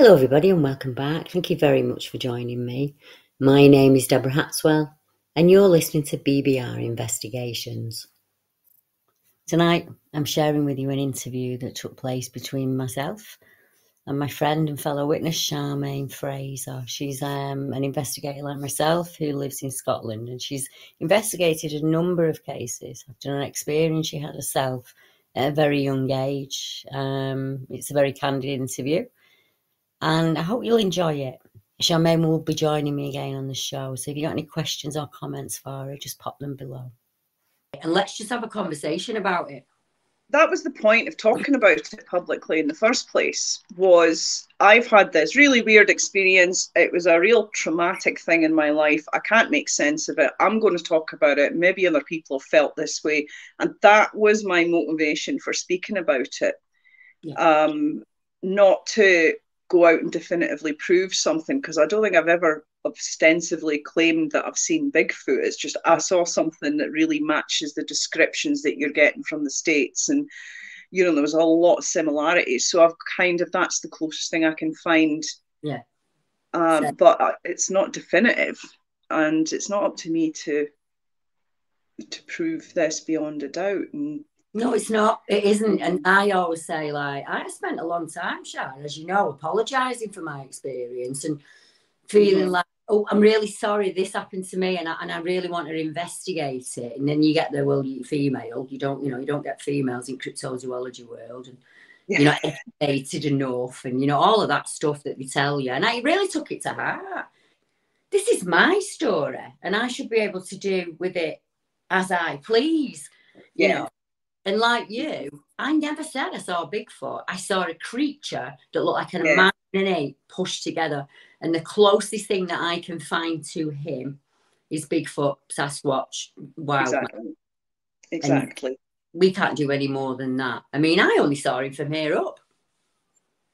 Hello everybody and welcome back. Thank you very much for joining me. My name is Deborah Hatswell and you're listening to BBR Investigations. Tonight I'm sharing with you an interview that took place between myself and my friend and fellow witness Charmaine Fraser. She's an investigator like myself who lives in Scotland, and she's investigated a number of cases after an experience she had herself at a very young age. It's a very candid interview, and I hope you'll enjoy it. Charmaine will be joining me again on the show, so if you've got any questions or comments for her, just pop them below. And let's just have a conversation about it. That was the point of talking about it publicly in the first place, was I've had this really weird experience. It was a real traumatic thing in my life. I can't make sense of it. I'm going to talk about it. Maybe other people have felt this way. And that was my motivation for speaking about it. Yeah. Not to go out and definitively prove something, because I don't think I've ever ostensively claimed that I've seen Bigfoot. It's just I saw something that really matches the descriptions that you're getting from the States, and you know there was a lot of similarities, so I've that's the closest thing I can find. Yeah. But it's not definitive, and it's not up to me to prove this beyond a doubt. And no, it's not. It isn't. And I always say, like, I spent a long time, Sharon, as you know, apologising for my experience and feeling like, oh, I'm really sorry this happened to me, and I really want to investigate it. And then you get the, well, you're female. You don't get females in cryptozoology world, and you're not educated enough, and all of that stuff that they tell you. And I really took it to heart. This is my story, and I should be able to do with it as I please. You know. And like you, I never said I saw Bigfoot. I saw a creature that looked like a man and an ape pushed together. And the closest thing that I can find to him is Bigfoot, Sasquatch, Wildman. Exactly. And we can't do any more than that. I mean, I only saw him from here up.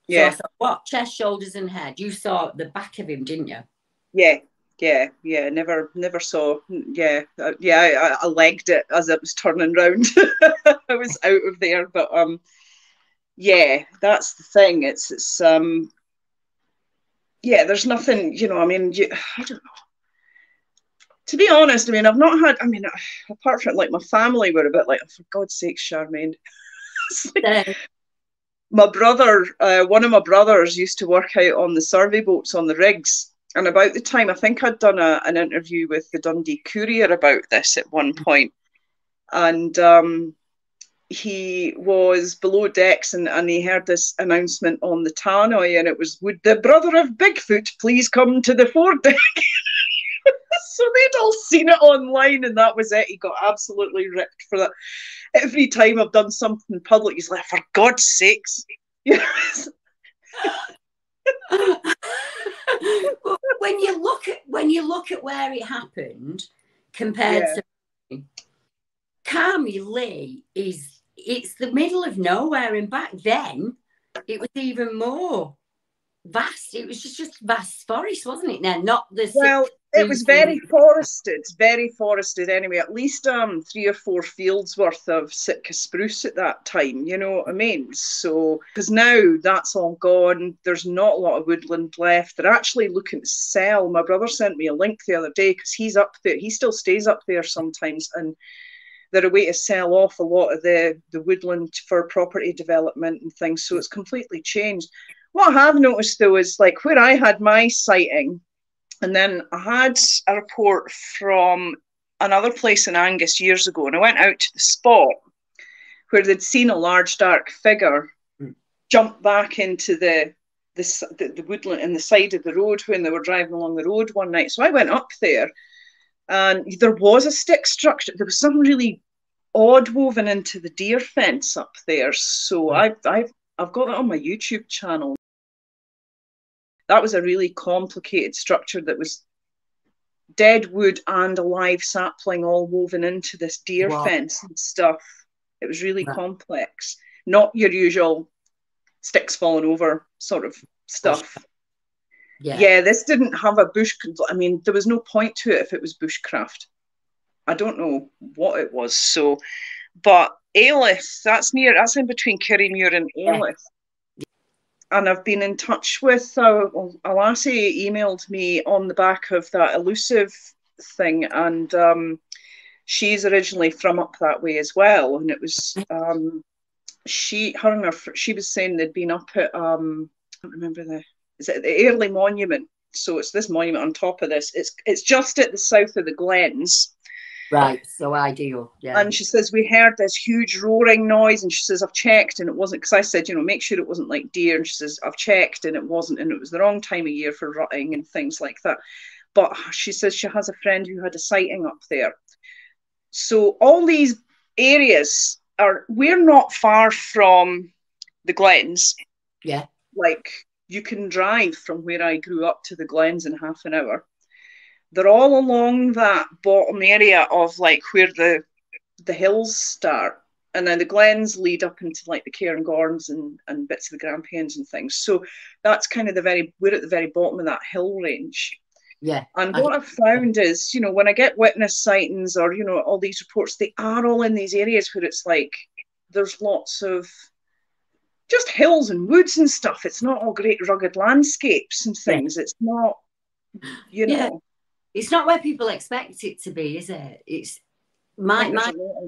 Yeah. So I saw what? Chest, shoulders and head. You saw the back of him, didn't you? Yeah. Never saw. I legged it as it was turning round. I was out of there, but that's the thing. It's there's nothing. I mean, I don't know. To be honest, I mean, I've not had. I mean, apart from like my family were a bit like, oh, for God's sake, Charmaine. My brother, one of my brothers, used to work out on the survey boats on the rigs. And about the time, I think I'd done an interview with the Dundee Courier about this at one point. And he was below decks and he heard this announcement on the tannoy, and it was, would the brother of Bigfoot please come to the foredeck? So they'd all seen it online, and that was it. He got absolutely ripped for that. Every time I've done something public, he's like, for God's sakes. When you look at where it happened compared to Carmi Lee, it's the middle of nowhere, and back then it was even more vast. It was just vast forest, wasn't it? Now, not the it was very forested anyway. At least 3 or 4 fields worth of Sitka spruce at that time. You know what I mean? So because now that's all gone, there's not a lot of woodland left. They're actually looking to sell. My brother sent me a link the other day because he's up there. He still stays up there sometimes, and they're a way to sell off a lot of the woodland for property development and things. So it's completely changed. What I have noticed though is like where I had my sighting. And then I had a report from another place in Angus years ago, and I went out to the spot where they'd seen a large dark figure jump back into the woodland in the side of the road when they were driving along the road one night. So I went up there, and there was a stick structure. There was something really odd woven into the deer fence up there. So I've got that on my YouTube channel. That was a really complicated structure that was dead wood and a live sapling all woven into this deer fence and stuff. It was really complex. Not your usual sticks falling over sort of stuff. Yeah, this didn't have a bush. I mean, there was no point to it if it was bushcraft. I don't know what it was. So, but Ailith, that's in between Kirriemuir and Ailith. and I've been in touch with a lassie emailed me on the back of that elusive thing, and she's originally from up that way as well, and it was she was saying they'd been up at I don't remember is it the Airlie Monument? So it's this monument on top of this. It's just at the south of the Glens. Right, so ideal, yeah. And she says, we heard this huge roaring noise, and she says, I've checked, and it wasn't, because I said, you know, make sure it wasn't like deer, and she says, I've checked, and it wasn't, and it was the wrong time of year for rutting and things like that. But she says she has a friend who had a sighting up there. So all these areas we're not far from the Glens. Yeah. Like, you can drive from where I grew up to the Glens in half an hour. They're all along that bottom area of like where the hills start, and then the Glens lead up into like the Cairngorms and bits of the Grampians and things. So that's kind of we're at the very bottom of that hill range. Yeah. And what I've found is, you know, when I get witness sightings or, you know, all these reports, they are all in these areas where it's like there's lots of just hills and woods and stuff. It's not all great rugged landscapes and things. Yeah. It's not, you know. Yeah. It's not where people expect it to be, is it? It's my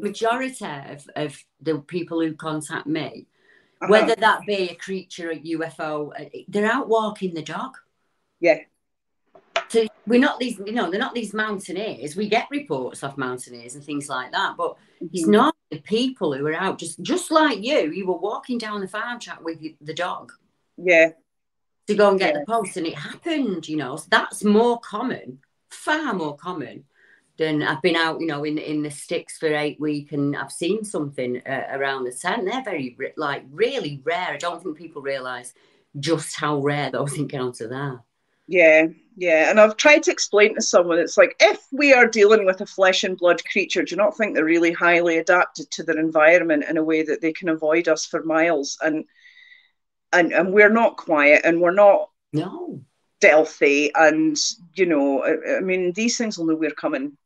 majority of the people who contact me, whether that be a creature, a UFO, they're out walking the dog. Yeah. So we're not these, you know, they're not these mountaineers. We get reports of mountaineers and things like that, but it's not the people who are out just like you were walking down the farm track with the dog. Yeah. To go and get the post, and it happened, you know. So that's more common. Far more common than I've been out, you know, in the sticks for 8 weeks and I've seen something around the tent. They're very, like, really rare. I don't think people realise just how rare those encounters are. Yeah, yeah. And I've tried to explain to someone, it's like, if we are dealing with a flesh and blood creature, do you not think they're really highly adapted to their environment in a way that they can avoid us for miles? And we're not quiet, and we're not... No. Stealthy, and you know, I mean, these things will know we're coming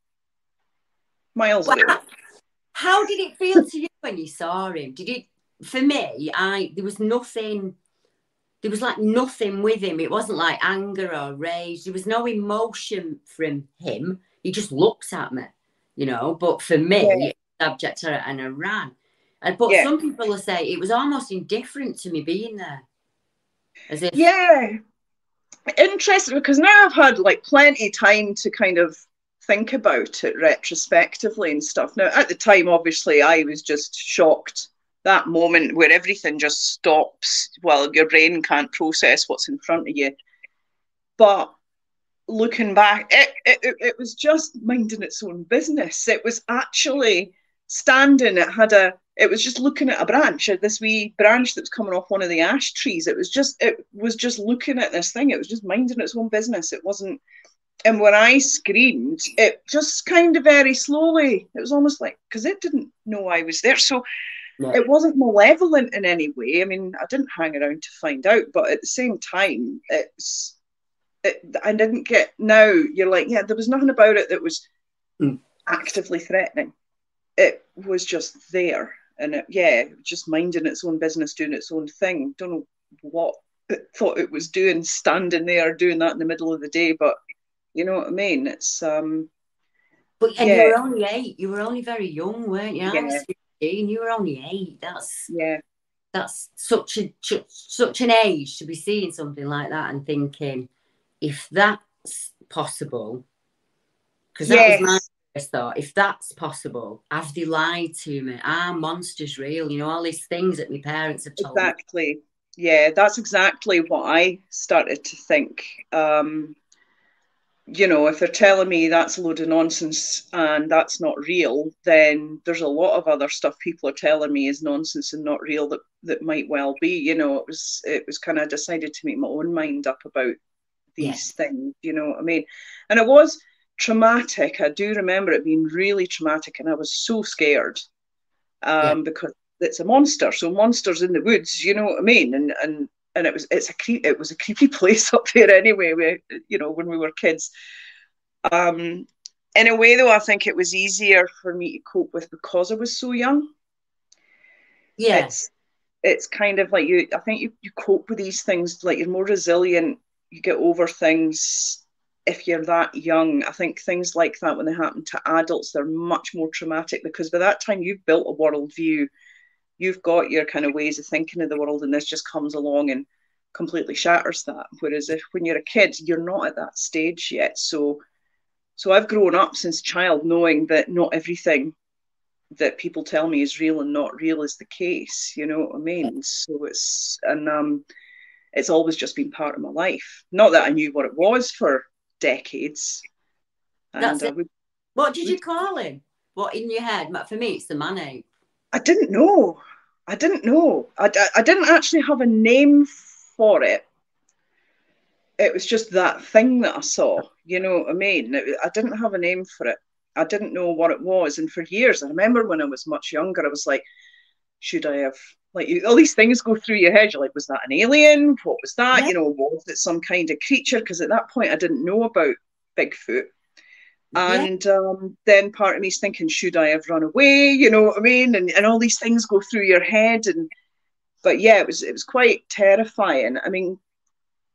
miles away. How did it feel to you when you saw him? Did it? For me, there was nothing. There was like nothing with him. It wasn't like anger or rage. There was no emotion from him. He just looks at me, you know. But for me, abject terror, and I ran. But some people will say it was almost indifferent to me being there, as if interesting, because now I've had like plenty of time to kind of think about it retrospectively and stuff. Now, at the time, obviously, I was just shocked. That moment where everything just stops, well, your brain can't process what's in front of you. But looking back, it was just minding its own business. It was actually standing. It was just looking at a branch, this wee branch that was coming off one of the ash trees. It was just looking at this thing. It was just minding its own business. It wasn't, and when I screamed, it just kind of very slowly, it was almost like, because it didn't know I was there. So it wasn't malevolent in any way. I mean, I didn't hang around to find out, but at the same time, I didn't get, now you're like, there was nothing about it that was actively threatening. It was just there. And just minding its own business, doing its own thing. Don't know what it thought it was doing, standing there doing that in the middle of the day, but you know what I mean? It's But you were only 8. You were only very young, weren't you? I was 15. You were only 8. That's such an age to be seeing something like that and thinking, if that's possible, because that was my thought, if that's possible, have they lied to me? Are monsters real? You know, all these things that my parents have told me. Exactly. Yeah, that's exactly what I started to think. You know, if they're telling me that's a load of nonsense and that's not real, then there's a lot of other stuff people are telling me is nonsense and not real that might well be. You know, it was kind of decided to make my own mind up about these things, you know what I mean? And it was traumatic. I do remember it being really traumatic, and I was so scared because it's a monster. So monsters in the woods, you know what I mean? And it was a creepy place up there anyway. You know, when we were kids. In a way, though, I think it was easier for me to cope with because I was so young. Yes. it's kind of like I think you cope with these things, like you're more resilient, you get over things if you're that young. I think things like that, when they happen to adults, they're much more traumatic, because by that time you've built a worldview, you've got your kind of ways of thinking of the world, and this just comes along and completely shatters that. Whereas if when you're a kid, you're not at that stage yet. So I've grown up since a child knowing that not everything that people tell me is real and not real is the case. You know what I mean? So it's always just been part of my life. Not that I knew what it was for decades. That's it. What did you call him? What in your head? For me, it's the man-ape. I didn't know. I didn't actually have a name for it. It was just that thing that I saw, you know what I mean? I didn't have a name for it. I didn't know what it was. And for years, I remember when I was much younger, I was like, should I have, like, all these things go through your head. You're like, was that an alien? What was that? Yeah. You know, was it some kind of creature? Because at that point, I didn't know about Bigfoot. And then part of me is thinking, should I have run away? You know what I mean? And all these things go through your head. But yeah, it was quite terrifying. I mean,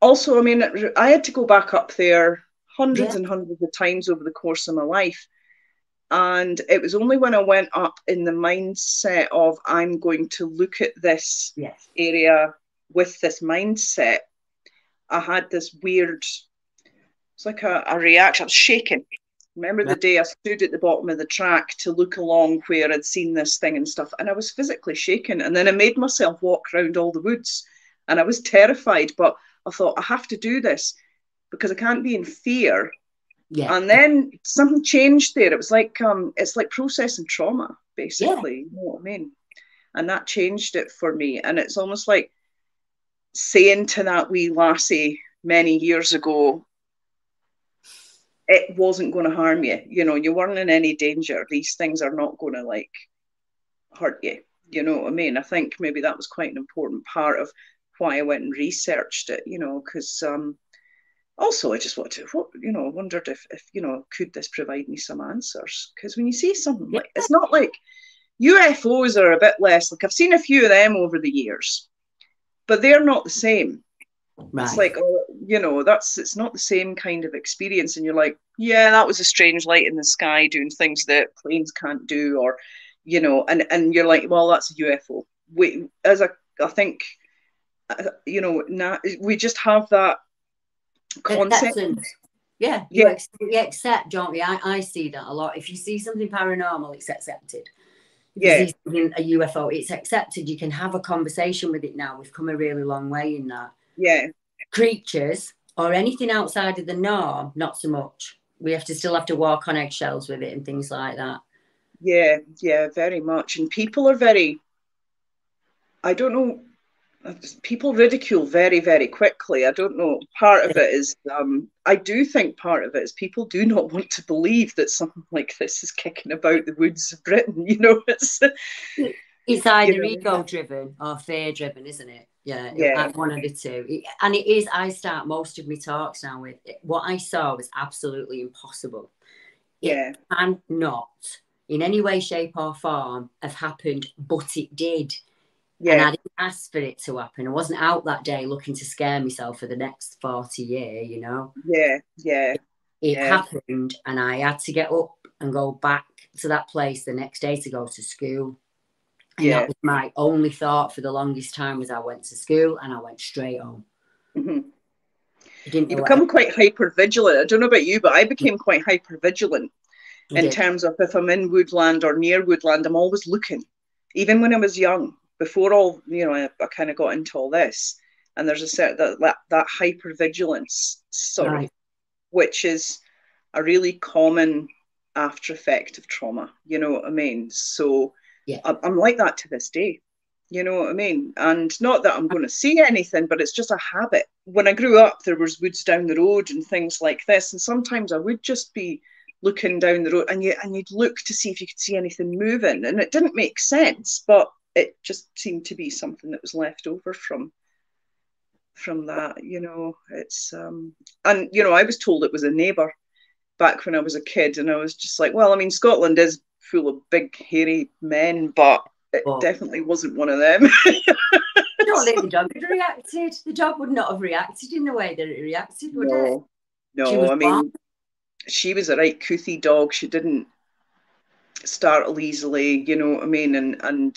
also, I mean, I had to go back up there hundreds and hundreds of times over the course of my life. And it was only when I went up in the mindset of, I'm going to look at this area with this mindset, I had this weird, it's like a reaction. I was shaking. Remember the day I stood at the bottom of the track to look along where I'd seen this thing and stuff, and I was physically shaken. And then I made myself walk around all the woods, and I was terrified, but I thought, I have to do this because I can't be in fear. Yeah. And then something changed there. It was like, it's like processing trauma, basically. You know what I mean? And that changed it for me. And it's almost like saying to that wee lassie many years ago, it wasn't going to harm you. You know, you weren't in any danger. These things are not going to, like, hurt you. You know what I mean? I think maybe that was quite an important part of why I went and researched it, you know, because also I just wanted to, you know, wondered if, you know, could this provide me some answers? Because when you see something like, it's not like UFOs are a bit less, like I've seen a few of them over the years, but they're not the same. Right. It's like, oh, you know, it's not the same kind of experience. And you're like, yeah, that was a strange light in the sky doing things that planes can't do, or, you know, and you're like, well, that's a UFO. I think, you know, we just have that concept. Yeah, you accept, don't you? I see that a lot. If you see something paranormal, it's accepted. If you see something, a UFO, it's accepted. You can have a conversation with it now. We've come a really long way in that. Yeah. Creatures or anything outside of the norm, not so much. We still have to walk on eggshells with it and things like that. Yeah, very much. And people are very, I don't know, people ridicule very, very quickly. I don't know. Part of it is, I do think part of it is people do not want to believe that something like this is kicking about the woods of Britain. You know, it's either ego-driven or fear-driven, isn't it? Yeah. One of the two. And it is, I start most of my talks now with, what I saw was absolutely impossible. It cannot, in any way, shape or form, have happened, but it did. Yeah. And I didn't ask for it to happen. I wasn't out that day looking to scare myself for the next 40 years, you know? It happened, and I had to get up and go back to that place the next day to go to school. And that was my only thought for the longest time, was I went to school and I went straight home. Mm-hmm. You become quite hyper vigilant. I don't know about you, but I became quite hyper vigilant in terms of if I'm in woodland or near woodland, I'm always looking. Even when I was young, before all, you know, I kind of got into all this, and there's a certain that hyper vigilance sort of, which is a really common after effect of trauma. You know what I mean? So I'm like that to this day. You know what I mean? And not that I'm going to see anything, but it's just a habit. When I grew up, there was woods down the road and things like this. And sometimes I would just be looking down the road and you'd look to see if you could see anything moving. And it didn't make sense, but it just seemed to be something that was left over from that, you know. It's and, you know, I was told it was a neighbour back when I was a kid. And I was just like, well, I mean, Scotland is full of big, hairy men, but it But definitely wasn't one of them. I don't think the dog had reacted. The dog would not have reacted in the way that it reacted, would it? She was I mean, she was a right coothy dog. She didn't startle easily, you know what I mean? And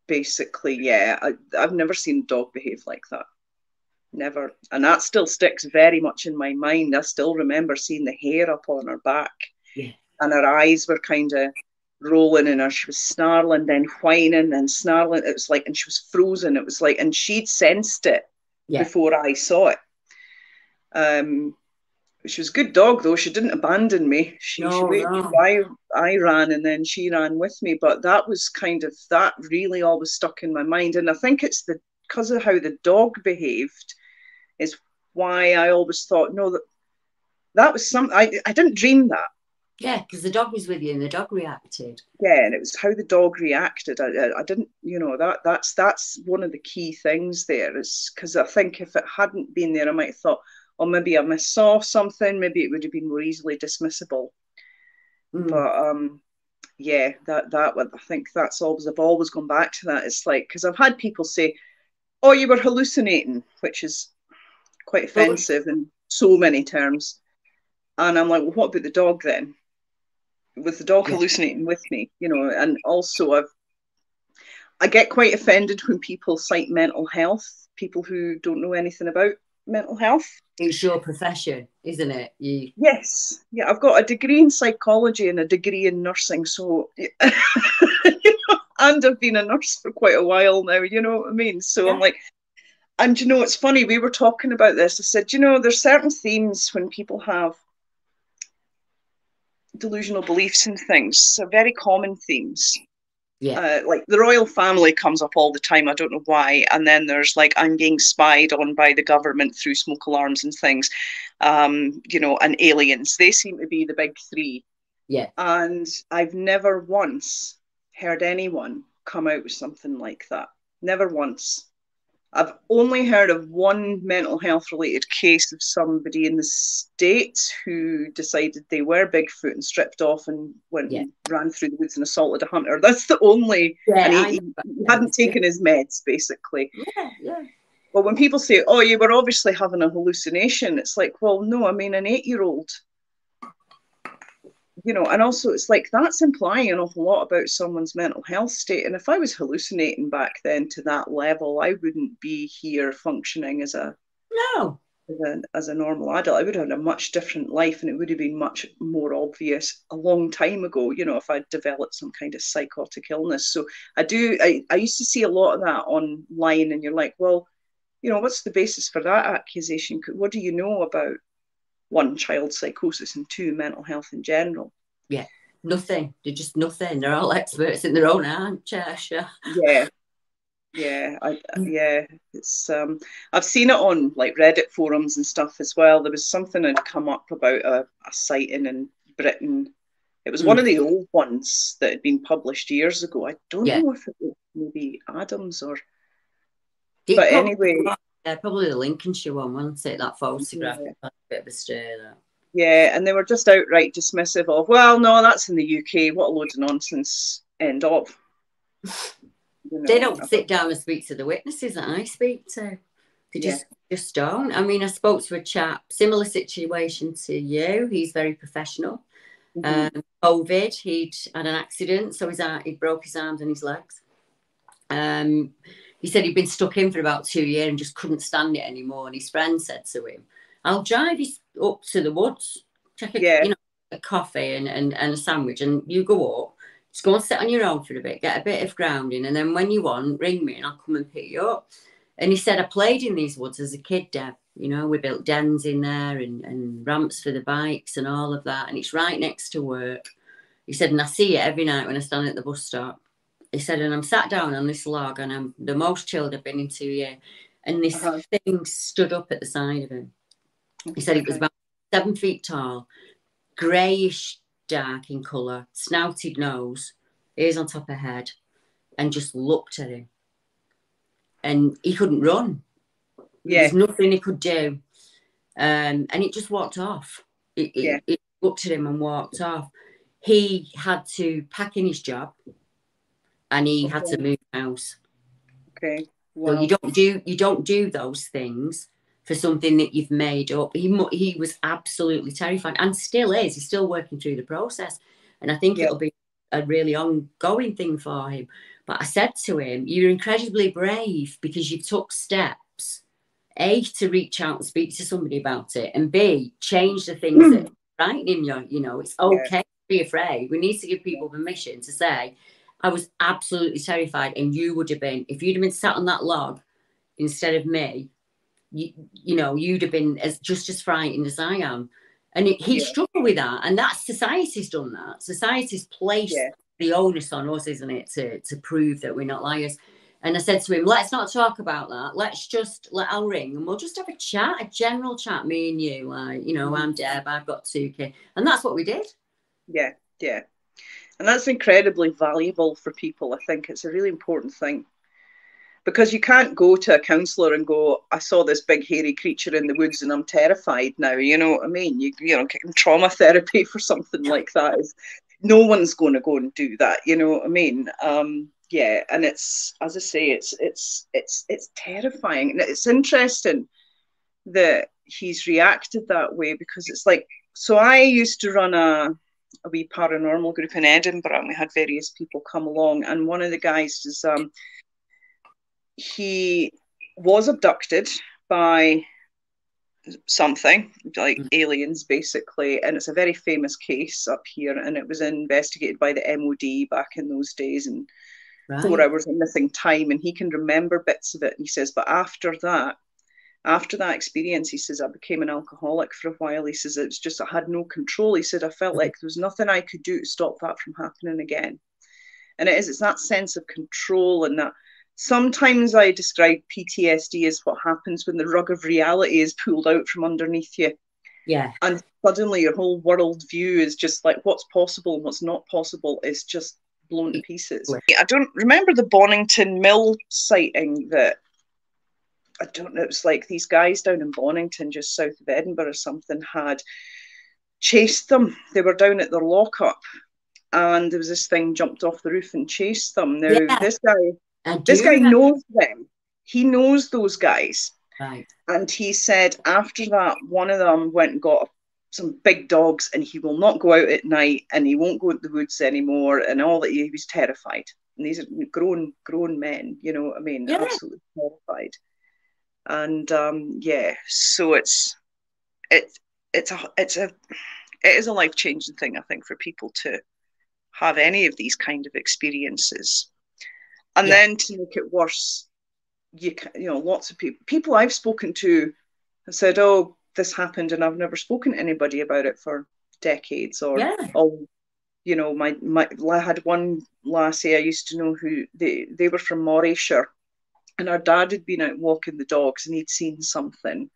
basically, yeah, I've never seen a dog behave like that. Never. And that still sticks very much in my mind. I still remember seeing the hair up on her back. Yeah. And her eyes were kind of rolling in her. She was snarling, then whining, and snarling. It was like, and she was frozen. It was like, and she'd sensed it before I saw it. She was a good dog though. She didn't abandon me. She waited. I ran and then she ran with me. But that was kind of, that really always stuck in my mind. And I think it's because of how the dog behaved is why I always thought, no, that was something. I didn't dream that. Yeah, because the dog was with you and the dog reacted. Yeah, and it was how the dog reacted. I didn't, you know, that's one of the key things there, is because I think if it hadn't been there, I might have thought, or maybe I missaw something, maybe it would have been more easily dismissible. But yeah, that I think that's always, I've always gone back to that. It's like, because I've had people say, oh, you were hallucinating, which is quite offensive in so many terms. And I'm like, well, what about the dog then? Was the dog hallucinating with me? You know, and also I get quite offended when people cite mental health, people who don't know anything about mental health. It's your profession, isn't it? Yes. Yeah, I've got a degree in psychology and a degree in nursing. So, and I've been a nurse for quite a while now, you know what I mean? So I'm like, and you know, it's funny, we were talking about this. I said, you know, there's certain themes when people have delusional beliefs and things, are very common themes. Like the royal family comes up all the time. I don't know why. And then there's like, I'm being spied on by the government through smoke alarms and things, you know, and aliens. They seem to be the big three. Yeah. And I've never once heard anyone come out with something like that. Never once. I've only heard of one mental health related case of somebody in the States who decided they were Bigfoot and stripped off and went and ran through the woods and assaulted a hunter. That's the only, and he hadn't taken his meds, basically. Yeah. But when people say, oh, you were obviously having a hallucination, it's like, well, no, I mean, an 8-year-old, you know, and also it's like, that's implying an awful lot about someone's mental health state. And if I was hallucinating back then to that level, I wouldn't be here functioning as a normal adult. I would have had a much different life, and it would have been much more obvious a long time ago, you know, if I'd developed some kind of psychotic illness. So I used to see a lot of that online, and you're like, well, you know, what's the basis for that accusation? What do you know about, one, child psychosis, and two, mental health in general? Yeah, nothing. They're just nothing. They're all experts in their own armchair. Yeah. It's I've seen it on like Reddit forums and stuff as well. There was something had come up about a sighting in Britain. It was one of the old ones that had been published years ago. I don't know if it was maybe Adams or. But anyway. Yeah, probably the Lincolnshire one, wasn't it? That photograph. A bit of a stare there. Yeah, and they were just outright dismissive of, well, no, that's in the UK. What a load of nonsense. End of. You know, they don't sit down and speak to the witnesses that I speak to. They just don't. I mean, I spoke to a chap, similar situation to you. He's very professional. COVID, he'd had an accident, so he broke his arms and his legs. He said he'd been stuck in for about 2 years and just couldn't stand it anymore. And his friend said to him, I'll drive you up to the woods, take a coffee and a sandwich, and you go up, just go and sit on your own for a bit, get a bit of grounding, and then when you want, ring me and I'll come and pick you up. And he said, I played in these woods as a kid, Deb. You know, we built dens in there and ramps for the bikes and all of that. And it's right next to work. He said, and I see it every night when I stand at the bus stop. He said, and I'm sat down on this log and I'm the most chilled I've been in 2 years. And this thing stood up at the side of him. He said it was about 7 feet tall, greyish dark in colour, snouted nose, ears on top of head, and just looked at him. And he couldn't run. There's nothing he could do. And it just walked off. It looked at him and walked off. He had to pack in his job and he had to move house. Okay. Wow. So you don't do those things for something that you've made up. He was absolutely terrified, and still is. He's still working through the process, and I think it'll be a really ongoing thing for him. But I said to him, "You're incredibly brave because you took steps, A, to reach out and speak to somebody about it, and B, change the things that are frightening you. You know, it's okay to be afraid. We need to give people permission to say, I was absolutely terrified, and you would have been, if you'd have been sat on that log instead of me, you know, you'd have been just as frightened as I am." And he struggled with that, and that society's done that. Society's placed the onus on us, isn't it, to prove that we're not liars. And I said to him, let's not talk about that. Let's just I'll ring and we'll just have a chat, a general chat, me and you. Like, you know, I'm Deb, I've got 2 kids. And that's what we did. Yeah, yeah. And that's incredibly valuable for people. I think it's a really important thing. Because you can't go to a counsellor and go, I saw this big hairy creature in the woods and I'm terrified now. You know what I mean? You know, getting trauma therapy for something like that is, no one's going to go and do that. You know what I mean? Yeah, and it's, as I say, it's terrifying. And it's interesting that he's reacted that way, because it's like, so I used to run a wee paranormal group in Edinburgh, and we had various people come along, and one of the guys is he was abducted by something like aliens, basically, and it's a very famous case up here, and it was investigated by the MOD back in those days, and 4 hours of missing time, and he can remember bits of it. And he says, but after that experience, he says, I became an alcoholic for a while. He says, it's just, I had no control. He said, I felt like there was nothing I could do to stop that from happening again. And it's that sense of control, and that sometimes I describe PTSD as what happens when the rug of reality is pulled out from underneath you. Yeah. And suddenly your whole world view is just like, what's possible and what's not possible is just blown to pieces. I don't remember the Bonington Mill sighting that, I don't know, it was like these guys down in Bonington, just south of Edinburgh or something, had chased them. They were down at their lockup, and there was this thing jumped off the roof and chased them. Now, this guy knows them. He knows those guys. Right. And he said after that, one of them went and got some big dogs, and he will not go out at night, and he won't go into the woods anymore, and all that. He was terrified. And these are grown men, you know what I mean? Yeah. Absolutely terrified. And so it is a life-changing thing, I think, for people to have any of these kind of experiences. And then to make it worse, you know, lots of people I've spoken to have said, oh, this happened and I've never spoken to anybody about it for decades. Or, oh, you know, I had one lassie I used to know who, they were from Morayshire, and her dad had been out walking the dogs, and he'd seen something,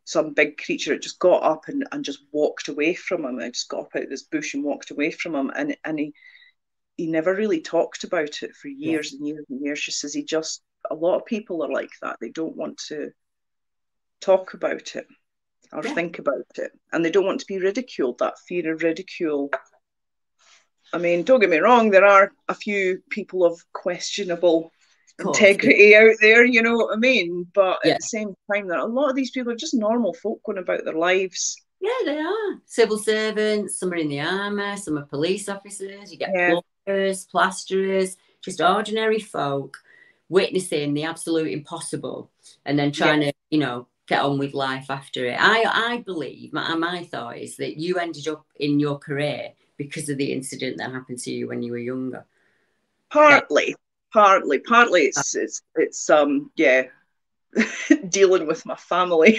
some big creature. It just got up and just walked away from him. It just got up out of this bush and walked away from him. And he never really talked about it for years and years and years. She says a lot of people are like that. They don't want to talk about it or think about it. And they don't want to be ridiculed, that fear of ridicule. I mean, don't get me wrong, there are a few people of questionable integrity out there, you know what I mean? But at the same time, a lot of these people are just normal folk going about their lives. Yeah, they are. Civil servants, some are in the army, some are police officers, you get plumbers, plasterers, just ordinary folk witnessing the absolute impossible and then trying to, you know, get on with life after it. I believe, my thought is that you ended up in your career because of the incident that happened to you when you were younger. Partly it's dealing with my family.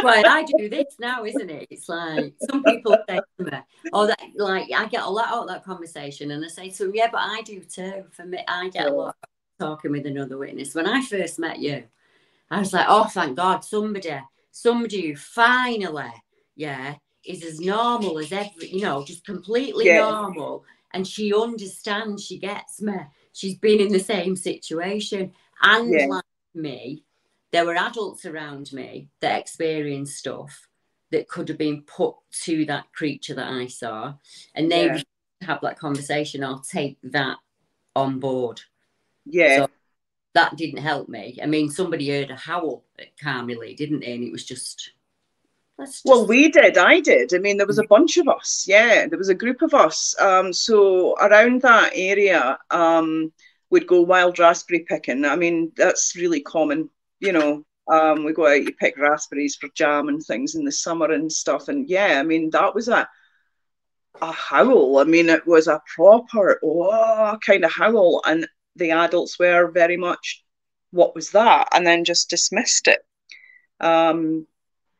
Well, I do this now, isn't it? It's like some people say to me, oh, that, like, I get a lot out of that conversation, and I say to them, yeah, but I do too. For me, I get a lot talking with another witness. When I first met you, I was like, oh, thank God, somebody who finally, is as normal as every, you know, just completely normal. And she understands, she gets me. She's been in the same situation. And like me, there were adults around me that experienced stuff that could have been put to that creature that I saw. And they refused to have that conversation or take that on board. Yeah. So that didn't help me. I mean, somebody heard a howl at Carmely, didn't they? And it was just, well, we did. I did. I mean, there was a bunch of us. Yeah, there was a group of us. So around that area, we'd go wild raspberry picking. I mean, that's really common. You know, we go out, you pick raspberries for jam and things in the summer and stuff. And yeah, I mean, that was a howl. I mean, it was a proper kind of howl, and the adults were very much, what was that? And then just dismissed it.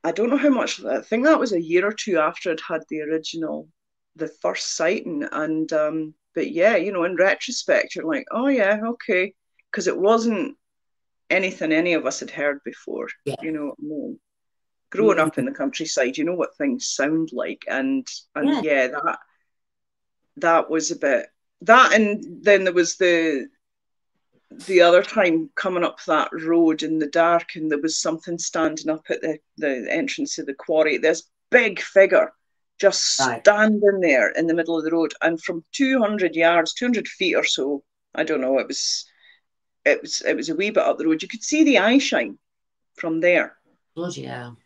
I don't know how much, I think that was a year or two after I'd had the first sighting. And, but yeah, you know, in retrospect, you're like, oh yeah, okay. Because it wasn't anything any of us had heard before, you know. Growing up in the countryside, you know what things sound like. And yeah, that was a bit, that, and then there was the other time coming up that road in the dark, and there was something standing up at the entrance of the quarry. This big figure just standing there in the middle of the road, and from 200 feet or so, I don't know, it was a wee bit up the road, you could see the eye shine from there. Bloody hell.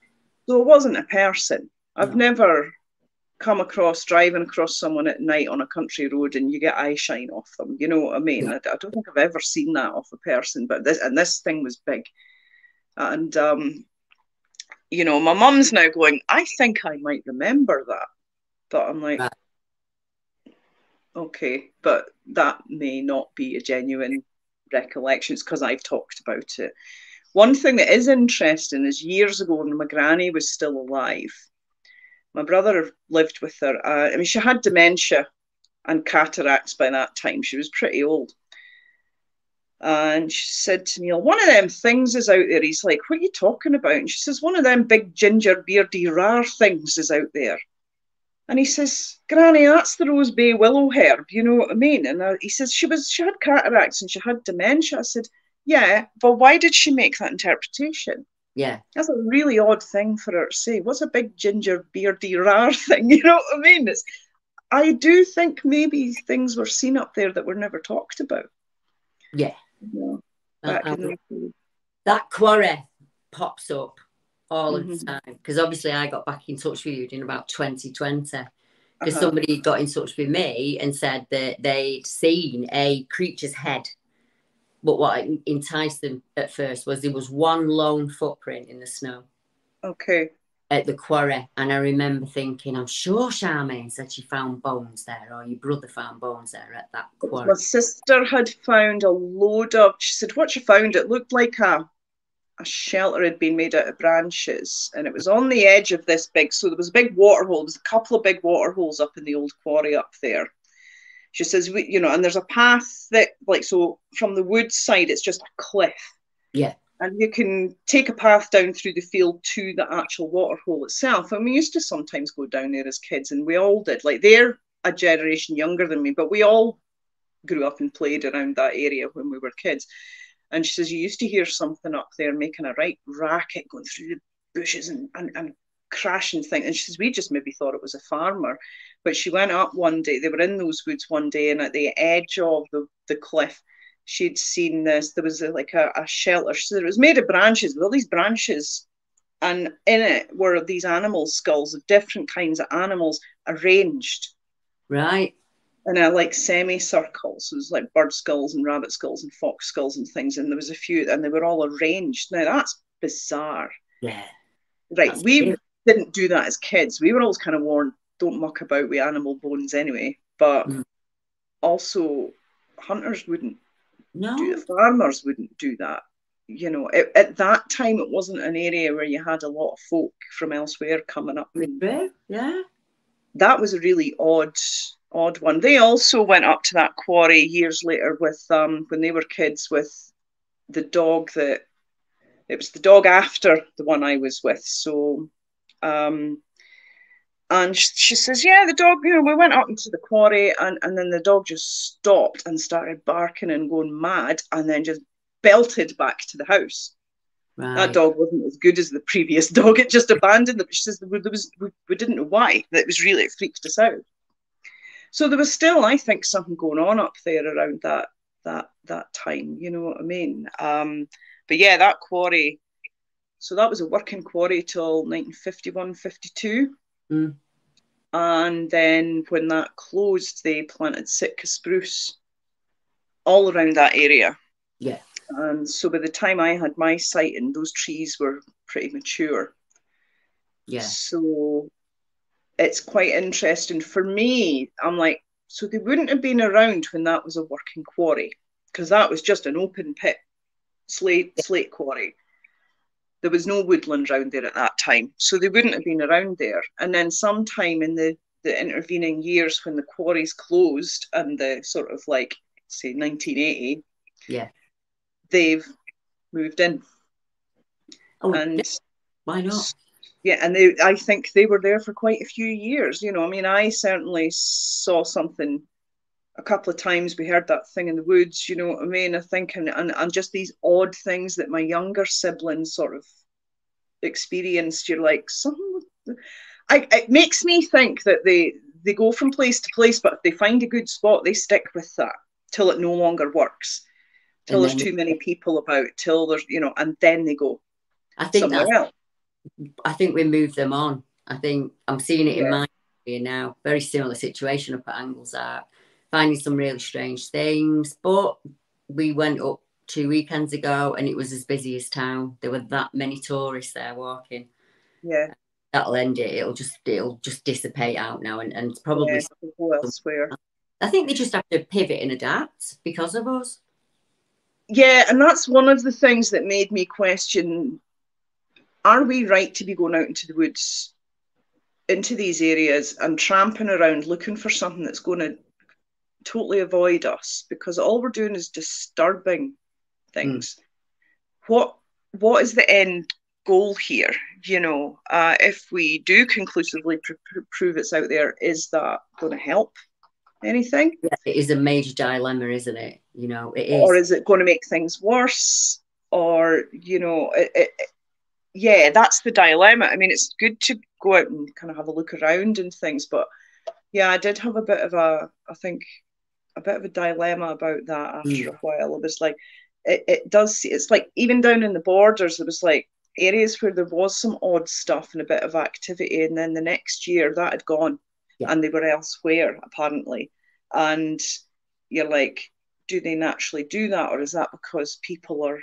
So it wasn't a person. I've never come across, driving across someone at night on a country road and you get eye shine off them. You know what I mean? I don't think I've ever seen that off a person, but this thing was big. And, you know, my mum's now going, I think I might remember that. But I'm like, okay, but that may not be a genuine recollection. It's because I've talked about it. One thing that is interesting is years ago when my granny was still alive, my brother lived with her. I mean, she had dementia and cataracts by that time. She was pretty old. And she said to me, one of them things is out there. He's like, what are you talking about? And she says, one of them big ginger beardy rare things is out there. And he says, Granny, that's the Rose Bay willow herb. You know what I mean? And he says, she had cataracts and she had dementia. I said, yeah, but why did she make that interpretation? Yeah. That's a really odd thing for her to say. What's a big ginger beardy rare thing? You know what I mean? I do think maybe things were seen up there that were never talked about. Yeah. Back in the day. That quarry pops up all of the time, because obviously I got back in touch with you in about 2020 because somebody got in touch with me and said that they'd seen a creature's head. But what enticed them at first was there was one lone footprint in the snow. Okay. At the quarry. And I remember thinking, I'm sure Charmaine said she found bones there, or your brother found bones there at that quarry. My sister had found a load of, she said, what she found, it looked like a shelter had been made out of branches, and it was on the edge of this big, so there was a big water hole. There was a couple of big water holes up in the old quarry up there. She says, you know, and there's a path that, like, so from the wood side, it's just a cliff. Yeah. And you can take a path down through the field to the actual water hole itself. And we used to sometimes go down there as kids, and we all did. Like, they're a generation younger than me, but we all grew up and played around that area when we were kids. And she says, you used to hear something up there making a right racket going through the bushes and crashing things. And she says, we just maybe thought it was a farmer. But she went up one day, they were in those woods one day, and at the edge of the cliff, she'd seen this, there was like a shelter. She said it was made of branches, with all these branches, and in it were these animal skulls of different kinds of animals arranged. Right. In a like semicircle. So it was like bird skulls and rabbit skulls and fox skulls and things, and there was a few, and they were all arranged. Now that's bizarre. Yeah. Right. We didn't do that as kids. We were always kind of warned, don't muck about with animal bones anyway. But also, hunters wouldn't do it. Farmers wouldn't do that. You know, at that time, it wasn't an area where you had a lot of folk from elsewhere coming up. Yeah. That was a really odd one. They also went up to that quarry years later with when they were kids, with the dog that it was the dog after the one I was with. So and she says, yeah, the dog, you know, we went up into the quarry, and then the dog just stopped and started barking and going mad, and then just belted back to the house. Right. That dog wasn't as good as the previous dog. It just abandoned them. She says we didn't know why. It freaked us out. So there was still, I think, something going on up there around that time, you know what I mean? But yeah, that quarry, so that was a working quarry till 1951, 52. Mm. And then when that closed, they planted Sitka spruce all around that area. Yeah. And so by the time I had my sighting, those trees were pretty mature. Yeah. So it's quite interesting. For me, I'm like, so they wouldn't have been around when that was a working quarry, because that was just an open pit slate quarry. There was no woodland around there at that time, so they wouldn't have been around there. And then sometime in the intervening years when the quarries closed and the sort of like, say, 1980, yeah, they've moved in. Oh, and yeah. Why not? Yeah, and I think they were there for quite a few years. You know, I mean, I certainly saw something a couple of times. We heard that thing in the woods, you know what I mean? I think, and just these odd things that my younger siblings sort of experienced. You're like, something. It makes me think that they go from place to place, but if they find a good spot, they stick with that till it no longer works, till there's too many people about, till there's, you know, and then they go somewhere else. I think we move them on. I think I'm seeing it in my area now. Very similar situation up at Anglesart, finding some really strange things. But we went up 2 weekends ago and it was as busy as town. There were that many tourists there walking. Yeah. That'll end it. It'll just dissipate out now and probably go elsewhere. I think they just have to pivot and adapt because of us. Yeah, and that's one of the things that made me question, are we right to be going out into the woods, into these areas and tramping around looking for something that's going to totally avoid us? Because all we're doing is disturbing things. What is the end goal here? You know, if we do conclusively prove it's out there, is that going to help anything? Yeah, it is a major dilemma, isn't it? You know, it is. Or is it going to make things worse? Or, you know, yeah, that's the dilemma. I mean, it's good to go out and kind of have a look around and things, but yeah, I did have a bit of a dilemma about that after a while. It was like, it's like even down in the borders, there was like areas where there was some odd stuff and a bit of activity, and then the next year that had gone and they were elsewhere apparently. And you're like, do they naturally do that, or is that because people are,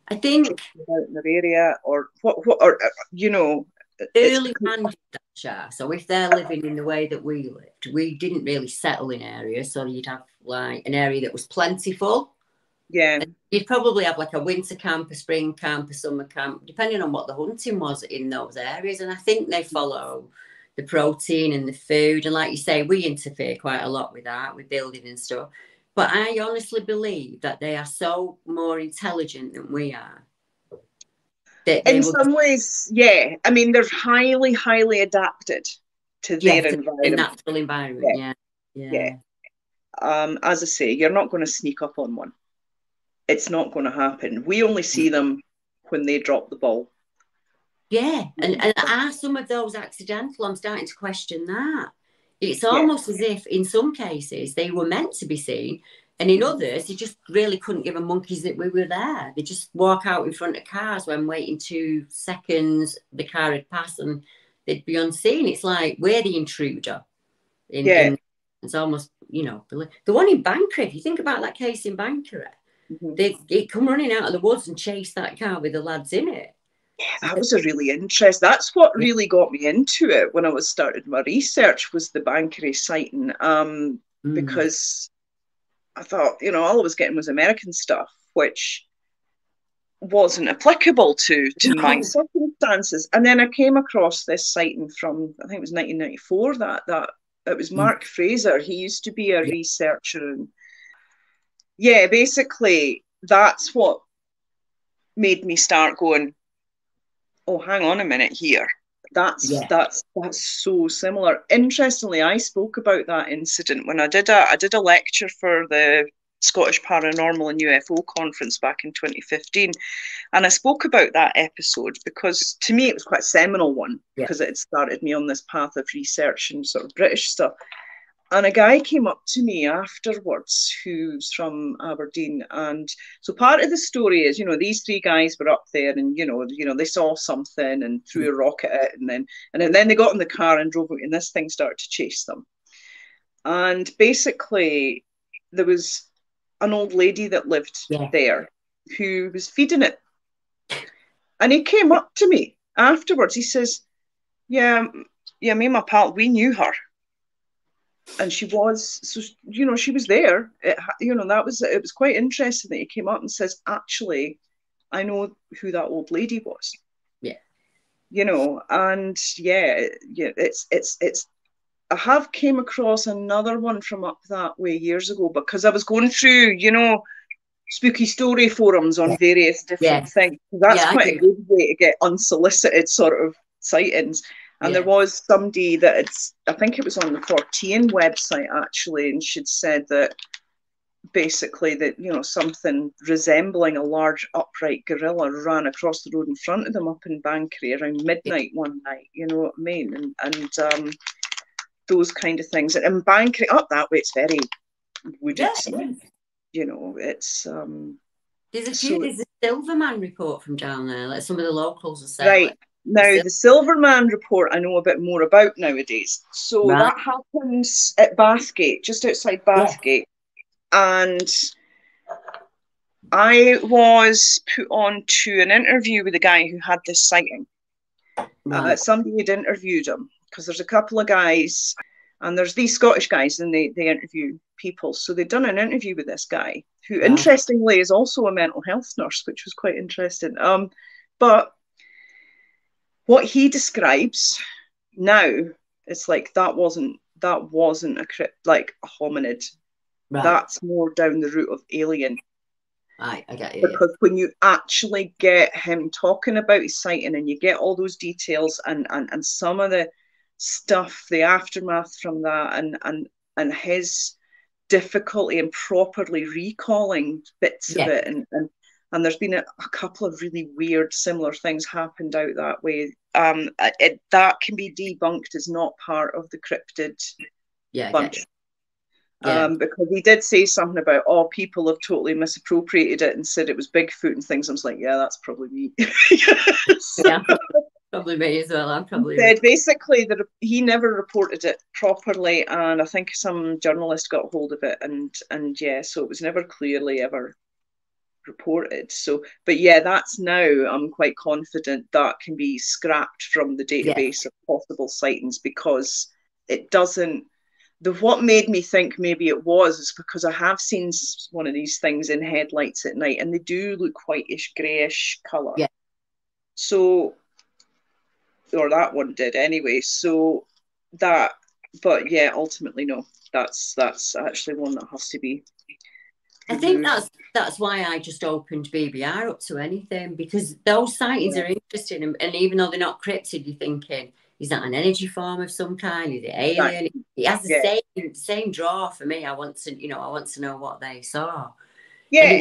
I think, out in their area, or what or you know, early man did that, Char. So if they're living in the way that we lived, we didn't really settle in areas, so you'd have like an area that was plentiful. Yeah. And you'd probably have like a winter camp, a spring camp, a summer camp, depending on what the hunting was in those areas. And I think they follow the protein and the food. And like you say, we interfere quite a lot with that, with building and stuff. But I honestly believe that they are so more intelligent than we are. In some ways, yeah. I mean, they're highly, highly adapted to their environment. Natural environment, yeah. As I say, you're not going to sneak up on one. It's not going to happen. We only see them when they drop the ball. Yeah, and are some of those accidental? I'm starting to question that. It's almost as if in some cases they were meant to be seen, and in others you just really couldn't give a monkeys that we were there. They just walk out in front of cars when waiting 2 seconds, the car had passed and they'd be unseen. It's like we're the intruder. It's almost, you know, the one in Banker, if you think about that case in Banker, they come running out of the woods and chase that car with the lads in it. Yeah, that was a really interesting. That's what really got me into it when I was starting my research, was the Bankery sighting. Because I thought, you know, all I was getting was American stuff, which wasn't applicable to my circumstances. And then I came across this sighting from, I think it was 1994. That it was Mark Fraser. He used to be a researcher, and yeah, basically that's what made me start going, oh, hang on a minute here. That's so similar. Interestingly, I spoke about that incident when I did a lecture for the Scottish Paranormal and UFO conference back in 2015, and I spoke about that episode because to me it was quite a seminal one, because it had started me on this path of research and sort of British stuff. And a guy came up to me afterwards who's from Aberdeen. And so part of the story is, these three guys were up there and, they saw something and threw a rock at it. And then they got in the car and drove out, and this thing started to chase them. And basically, there was an old lady that lived there who was feeding it. And he came up to me afterwards. He says, yeah, me and my pal, we knew her. And she was, so, she was there. It was quite interesting that he came up and says, actually, I know who that old lady was. Yeah. And it's, I have came across another one from up that way years ago, because I was going through, spooky story forums on various different things. That's quite a good way to get unsolicited sort of sightings. And there was somebody that I think it was on the 14 website actually, and she'd said that basically that, something resembling a large upright gorilla ran across the road in front of them up in Bankery around midnight one night, you know what I mean? And those kind of things. And Bankery, up that way, it's very wooded. It's... There's a Silverman report from down there, like some of the locals are saying. Right. Now, the Silverman report I know a bit more about nowadays. So that happens at Bathgate, just outside Bathgate. And I was put on to an interview with a guy who had this sighting. Somebody had interviewed him, because there's a couple of guys, and there's these Scottish guys, and they interview people. So they'd done an interview with this guy, who interestingly is also a mental health nurse, which was quite interesting. But what he describes now, it's like that wasn't a crypt, like a hominid. Right. That's more down the route of alien. Right, I get you. Because when you actually get him talking about his sighting, and you get all those details and some of the stuff, the aftermath from that, and his difficulty in properly recalling bits of it, and there's been a couple of really weird similar things happened out that way. That can be debunked as not part of the cryptid bunch. Because he did say something about, people have totally misappropriated it and said it was Bigfoot and things. I was like, that's probably me. Probably me as well. I'm probably said basically that he never reported it properly, and I think some journalist got hold of it, and so it was never clearly ever reported. So, but that's now, I'm quite confident that can be scrapped from the database of possible sightings, because it doesn't. What made me think maybe it was is because I have seen one of these things in headlights at night, and they do look whitish, greyish colour. Yeah. So, or that one did anyway. So that, but ultimately no. That's actually one that has to be. I think that's why I just opened BBR up to anything, because those sightings are interesting, and even though they're not cryptid, you're thinking, is that an energy form of some kind? Is it alien? Right. It has the same draw for me. I want to know what they saw. Yeah,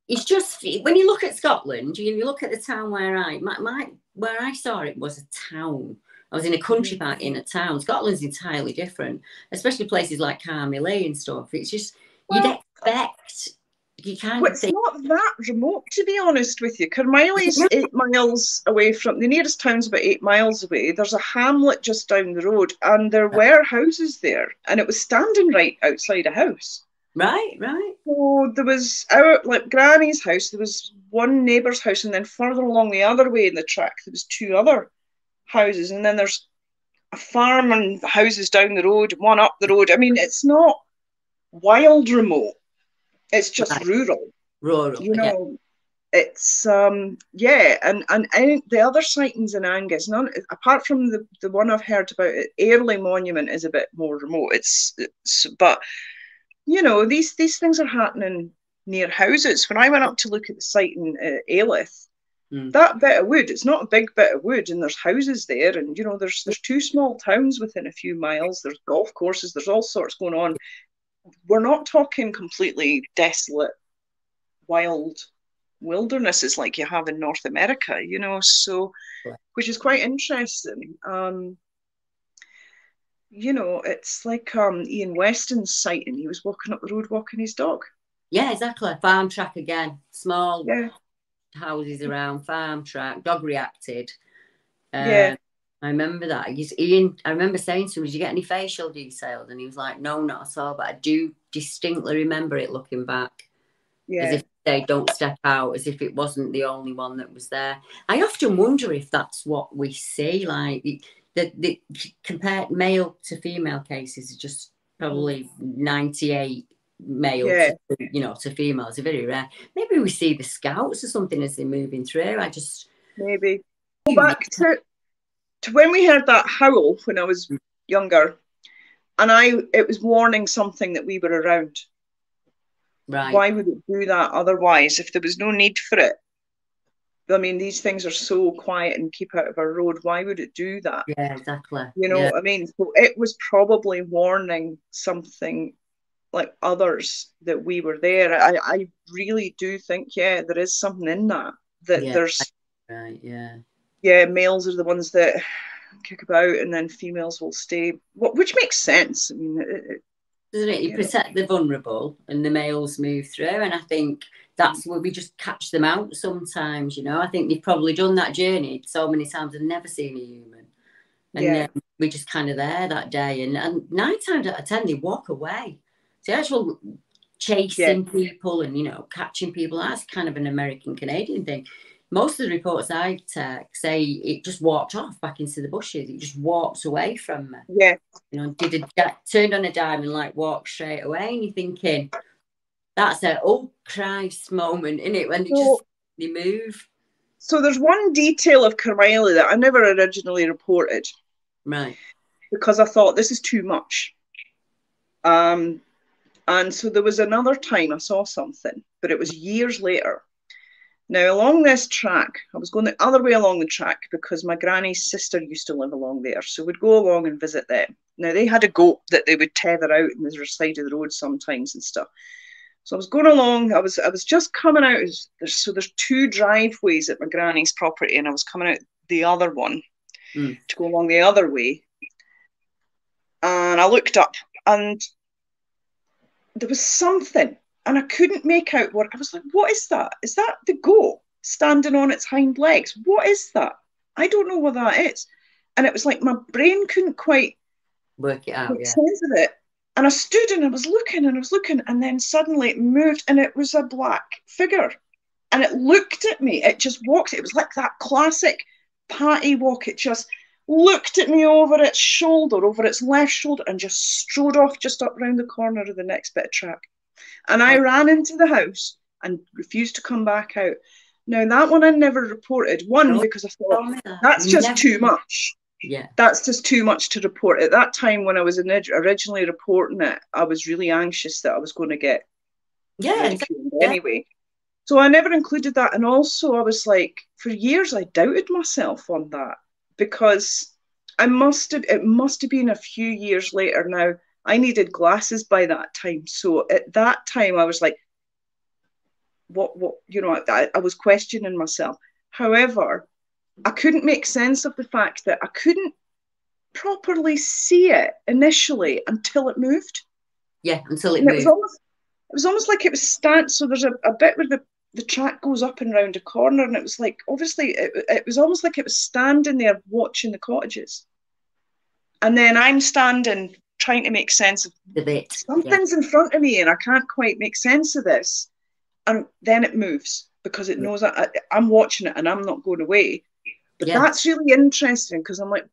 It's just, when you look at Scotland, you look at the town where I saw it was a town. I was in a country park in a town. Scotland's entirely different, especially places like Carmilly and stuff. It's just, you'd expect, you can't it's not that remote, to be honest with you. Carmilly's 8 miles away from, the nearest town's about 8 miles away. There's a hamlet just down the road, and there were houses there, and it was standing right outside a house. Right. So there was our, like, Granny's house, there was one neighbour's house, and then further along the other way in the track, there was 2 other houses, and then there's a farm and houses down the road, one up the road. I mean, it's not wild remote. It's just rural. You know, it's and the other sightings in Angus, none apart from the one I've heard about it, Airlie Monument is a bit more remote. It's but you know, these things are happening near houses. When I went up to look at the site in Ailith, that bit of wood, it's not a big bit of wood, and there's houses there, and you know, there's 2 small towns within a few miles. There's golf courses, there's all sorts going on. We're not talking completely desolate, wild wildernesses like you have in North America, you know, so which is quite interesting. you know, it's like Ian Weston's sighting. He was walking up the road walking his dog. Yeah, exactly. Farm track again. Small Yeah, houses around, farm track. Dog reacted. yeah. I remember that. Ian, I remember saying to him, did you get any facial details? And he was like, no, not at all. But I do distinctly remember it looking back. As Yeah. if they don't step out, as if it wasn't the only one that was there. I often wonder if that's what we see, like the compared male to female cases are just probably 98 male Yeah. to, to females are very rare. Maybe we see the scouts or something as they're moving through. Maybe. Go back to when we heard that howl when I was younger, and it was warning something that we were around. Right. Why would it do that otherwise if there was no need for it? I mean, these things are so quiet and keep out of our road. Why would it do that? Yeah, exactly. You know what I mean? So it was probably warning something like others that we were there. I really do think, yeah, there is something in that. There's right, males are the ones that kick about and then females will stay, which makes sense. I mean, doesn't it? You protect the vulnerable and the males move through. And I think that's where we just catch them out sometimes, I think they've probably done that journey so many times and never seen a human. And then we're just kind of there that day. And 9 times out of 10, they walk away. The actual chasing people and, catching people, that's kind of an American-Canadian thing. Most of the reports I take say it just walked off back into the bushes. It just walked away from me. Yeah. Turned on a dime and like walked straight away. And you're thinking, that's a oh Christ moment, isn't it? When they move. So there's one detail of Carmiley that I never originally reported. Right. Because I thought this is too much. And so there was another time I saw something, but it was years later. Now, along this track, I was going the other way along the track because my granny's sister used to live along there. So we'd go along and visit them. Now, they had a goat that they would tether out in the side of the road sometimes and stuff. So I was going along. I was just coming out. So there's 2 driveways at my granny's property, and I was coming out the other one to go along the other way. And I looked up, and there was something. And I couldn't make out what. I was like, what is that? Is that the goat standing on its hind legs? What is that? I don't know what that is. And it was like my brain couldn't quite work it out. Make sense of it. And I stood and I was looking, and then suddenly it moved, and it was a black figure. And it looked at me. It just walked. It was like that classic Patty walk. It just looked at me over its shoulder, over its left shoulder, and just strode off just up round the corner of the next bit of track. And I ran into the house and refused to come back out. Now, that one I never reported. One, because I thought, that's just too much. Yeah. That's just too much to report. At that time, when I was originally reporting it, I was really anxious that I was going to get ridiculed anyway. So I never included that. And also, I was like, for years, I doubted myself on that because it must have been a few years later now. I needed glasses by that time. So at that time, I was like, what, I was questioning myself. However, I couldn't make sense of the fact that I couldn't properly see it initially until it moved. Yeah, until it moved. It was almost like it was So there's a bit where the track goes up and round a corner, and it was like, obviously, it was almost like it was standing there watching the cottages. And then I'm standing trying to make sense of something's in front of me and I can't quite make sense of this. And then it moves because it knows I'm watching it and I'm not going away. But that's really interesting because I'm like,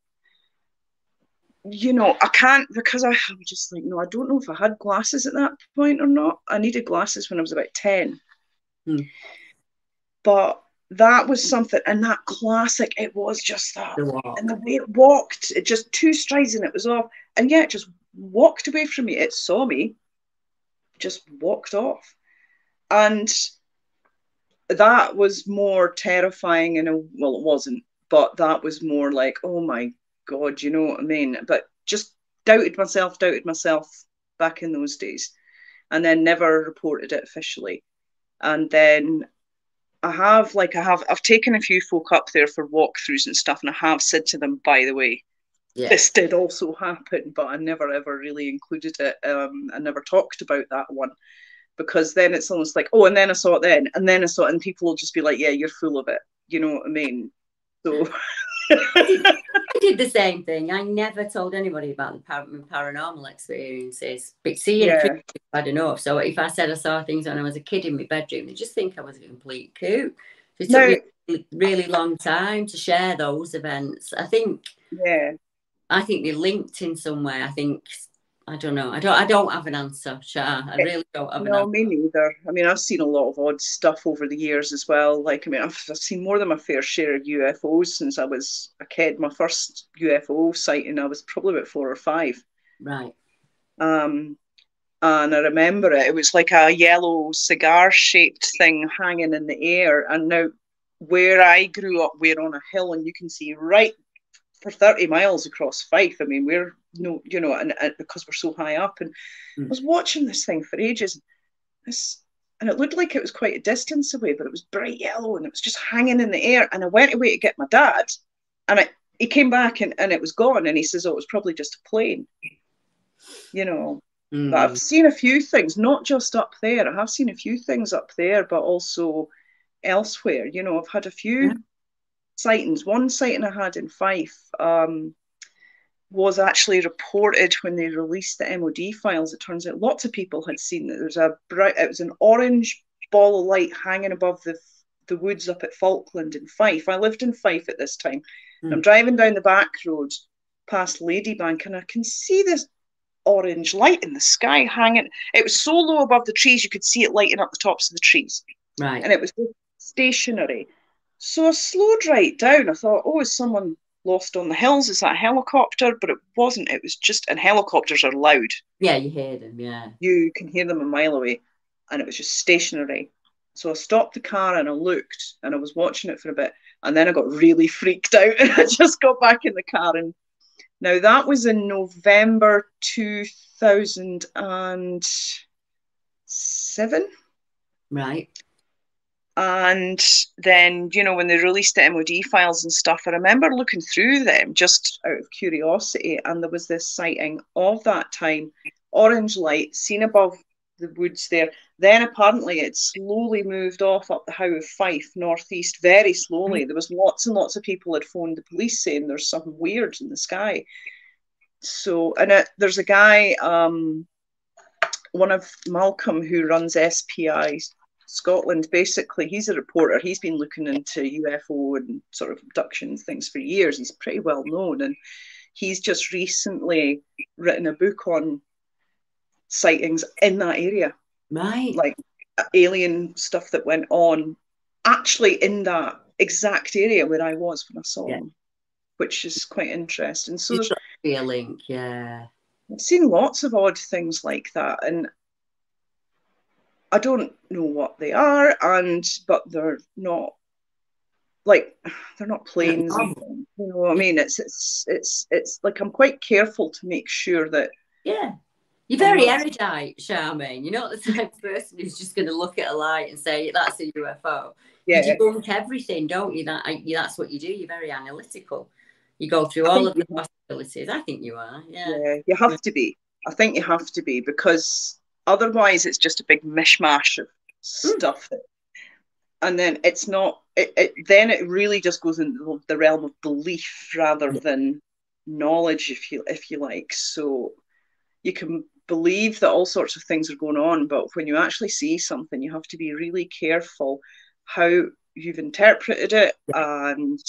I can't, because I'm just like, no, I don't know if I had glasses at that point or not. I needed glasses when I was about 10. But that was something, and that classic, it was just that. And the way it walked, it just 2 strides and it was off. And it just walked away from me. It saw me, just walked off. And that was more terrifying well, it wasn't, but that was more like, oh my God, you know what I mean? But just doubted myself back in those days, and then never reported it officially. And then I've taken a few folk up there for walkthroughs and stuff, and I have said to them, by the way, this did also happen, but I never ever really included it. I never talked about that one, because then it's almost like, oh, and then I saw it then, and then I saw it, and people will just be like, yeah, you're full of it. You know what I mean? So I did the same thing. I never told anybody about the paranormal experiences. But seeing creatures, I don't know. So if I said I saw things when I was a kid in my bedroom, they just think I was a complete kook. So it took me a really long time to share those events. I think they're linked in some way. I don't know. I don't have an answer, Char. I really don't have an answer. No, me neither. I mean, I've seen a lot of odd stuff over the years as well. Like, I mean, I've seen more than my fair share of UFOs since I was a kid. My first UFO sighting, I was probably about 4 or 5. Right. And I remember it. It was like a yellow cigar-shaped thing hanging in the air. And now, where I grew up, we're on a hill, and you can see right for 30 miles across Fife. I mean, we're and because we're so high up, and I was watching this thing for ages, and it looked like it was quite a distance away, but it was bright yellow, and it was just hanging in the air. And I went away to get my dad, and he came back, and it was gone. And he says, oh, it was probably just a plane, But I've seen a few things, not just up there. I have seen a few things up there, but also elsewhere. I've had a few sightings. One sighting I had in Fife was actually reported when they released the MOD files. It turns out lots of people had seen that. It was an orange ball of light hanging above the woods up at Falkland in Fife. I lived in Fife at this time. And I'm driving down the back road past Ladybank, and I can see this orange light in the sky hanging. It was so low above the trees you could see it lighting up the tops of the trees. Right. And it was stationary. So I slowed right down. I thought, oh, is someone lost on the hills? Is that a helicopter? But it wasn't. It was just, and helicopters are loud. Yeah, you hear them, yeah. You can hear them a mile away. And it was just stationary. So I stopped the car and I looked, and I was watching it for a bit. And then I got really freaked out, and I just got back in the car. And now that was in November 2007. Right. And then, when they released the MOD files and stuff, I remember looking through them just out of curiosity, and there was this sighting of that time, orange light seen above the woods there. Then apparently it slowly moved off up the Howe of Fife, northeast, very slowly. There was lots and lots of people had phoned the police saying there's something weird in the sky. So, and there's a guy, one of Malcolm, who runs SPI Scotland, basically, he's a reporter. He's been looking into UFO and sort of abduction things for years. He's pretty well known, and he's just recently written a book on sightings in that area. Right. Like alien stuff that went on actually in that exact area where I was when I saw them, which is quite interesting. So there's a link, yeah. I've seen lots of odd things like that, and I don't know what they are, but they're not planes. You know what I mean? It's like I'm quite careful to make sure that. Yeah, you're very erudite, Charmaine. You're not the type of person who's just going to look at a light and say that's a UFO. Yeah. You debunk everything, don't you? That's what you do. You're very analytical. You go through all of the possibilities. I think you are. Yeah, you have to be. I think you have to be, because otherwise it's just a big mishmash of stuff. And then it's not, then it really just goes into the realm of belief rather than knowledge, if you like. So you can believe that all sorts of things are going on, but when you actually see something, you have to be really careful how you've interpreted it and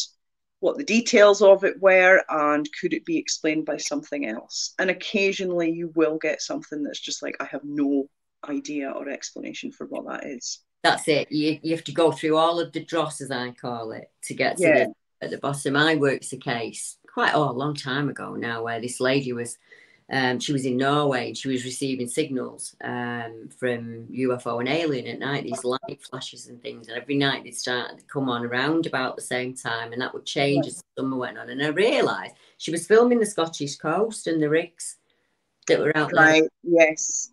what the details of it were, and could it be explained by something else. And occasionally you will get something that's just like, I have no idea or explanation for what that is. That's it. You have to go through all of the dross, as I call it, to get to the bottom. I worked a case a long time ago now, where this lady was, she was in Norway, and she was receiving signals from UFO and alien at night, these light flashes and things, and every night they'd start to come on around about the same time, and that would change as the summer went on. And I realised she was filming the Scottish coast and the rigs that were out there. Right, yes.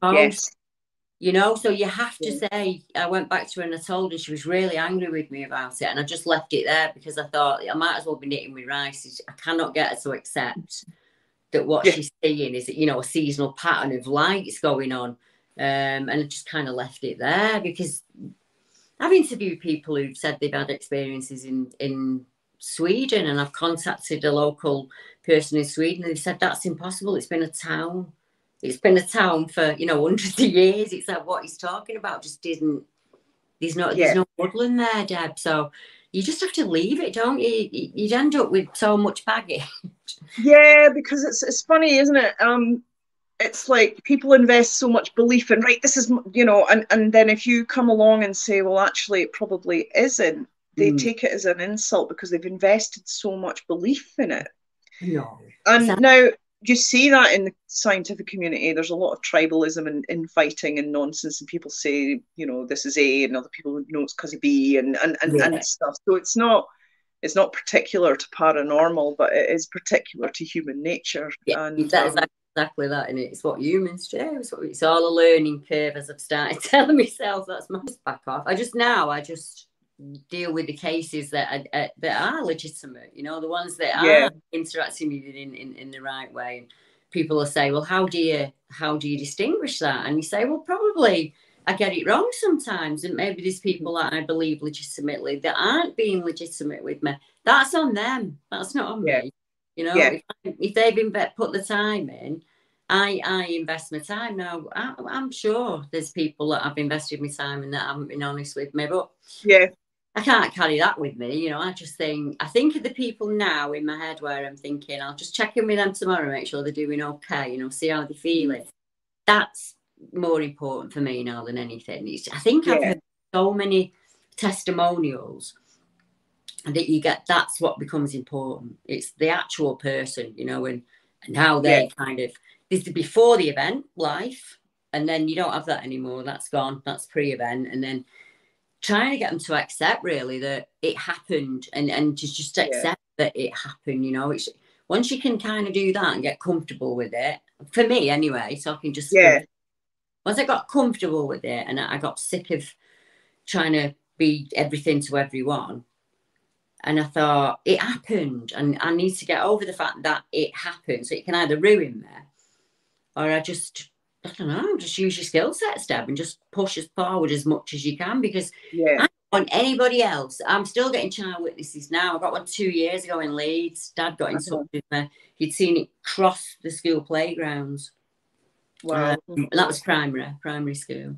You know, so you have to say, I went back to her and I told her, she was really angry with me about it, and I just left it there because I thought I might as well be knitting with rice. I cannot get her to accept that what she's seeing is, you know, a seasonal pattern of lights going on. And I just kind of left it there, because I've interviewed people who've said they've had experiences in Sweden, and I've contacted a local person in Sweden, and they said that's impossible. It's been a town. It's been a town for, you know, hundreds of years. It's like what he's talking about just isn't. There's no woodland there, Deb. So you just have to leave it, don't you? You'd end up with so much baggage. Yeah, because it's funny, isn't it? It's like people invest so much belief in, right, this is, you know, and then if you come along and say, well, actually, it probably isn't, they take it as an insult because they've invested so much belief in it. No. And now you see that in the scientific community, there's a lot of tribalism and infighting and nonsense, and people say, you know, this is A, and other people know it's because of B, and stuff. So it's not particular to paranormal, but it is particular to human nature. Yeah, and exactly that, and it's what humans do. It's all a learning curve, as I've started telling myself. That's my back off. I just deal with the cases that are legitimate, you know, the ones that are interacting with you in the right way. And people will say, well, how do you distinguish that? And you say, well, probably I get it wrong sometimes, and maybe there's people that I believe legitimately that aren't being legitimate with me. That's on them. That's not on me. You know, if they've put the time in, I invest my time. Now, I'm sure there's people that I've invested my time in that haven't been honest with me, but I can't carry that with me. You know, I think of the people now in my head where I'm thinking, I'll just check in with them tomorrow, make sure they're doing okay, you know, see how they're feeling. That's more important for me now than anything. I think I've heard so many testimonials that you get, that's what becomes important. It's the actual person, you know, and how they kind of, this is before the event, life, and then you don't have that anymore. That's gone. That's pre-event. And then trying to get them to accept really that it happened, and to just accept that it happened, you know. It's once you can kind of do that and get comfortable with it, for me anyway, so I can just once I got comfortable with it and I got sick of trying to be everything to everyone, and I thought it happened and I need to get over the fact that it happened, so it can either ruin me or I don't know, just use your skill set, Deb, and just push us forward as much as you can, because I don't want anybody else. I'm still getting child witnesses now. I got one 2 years ago in Leeds. Dad got in touch with me. He'd seen it cross the school playgrounds. Wow. And that was primary school.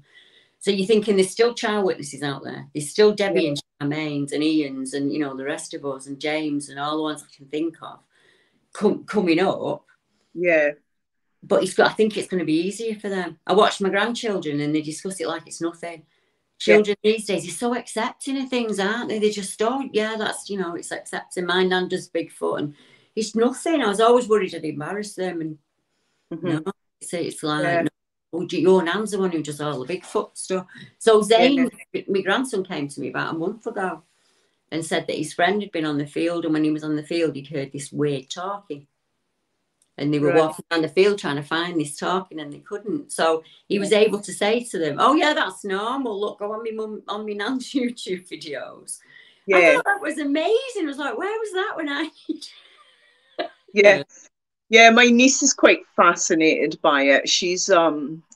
So you're thinking there's still child witnesses out there. There's still Debbie and Charmaine's and Ian's and, you know, the rest of us and James and all the ones I can think of coming up. Yeah. But I think it's going to be easier for them. I watch my grandchildren and they discuss it like it's nothing. Children these days are so accepting of things, aren't they? They just don't. Yeah, that's, you know, it's accepting. My nan does Bigfoot and it's nothing. I was always worried I'd embarrass them. And no, it's like, no, your nan's the one who does all the Bigfoot stuff. So Zane, my grandson, came to me about a month ago and said that his friend had been on the field, and when he was on the field, he'd heard this weird talking. And they were walking around the field trying to find this talking, and they couldn't. So he was able to say to them, "Oh yeah, that's normal. Look, go on my nan's YouTube videos." I thought that was amazing. I was like, "Where was that when I?" Yeah. My niece is quite fascinated by it. She's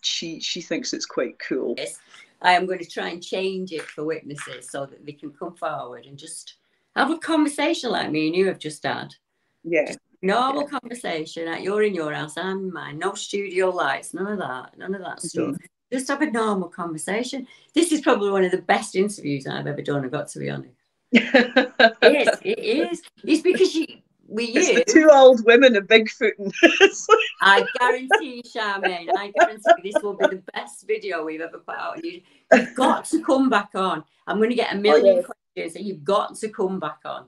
she thinks it's quite cool. Yes. I am going to try and change it for witnesses so that they can come forward and just have a conversation like me and you have just had. Yeah. Just normal conversation. Like you're in your house, I'm in mine. No studio lights, none of that stuff. Just have a normal conversation. This is probably one of the best interviews I've ever done, I've got to be honest. It is. It's because it's the two old women of Bigfoot. I guarantee, Charmaine, this will be the best video we've ever put out. You've got to come back on. I'm going to get a million questions, so you've got to come back on.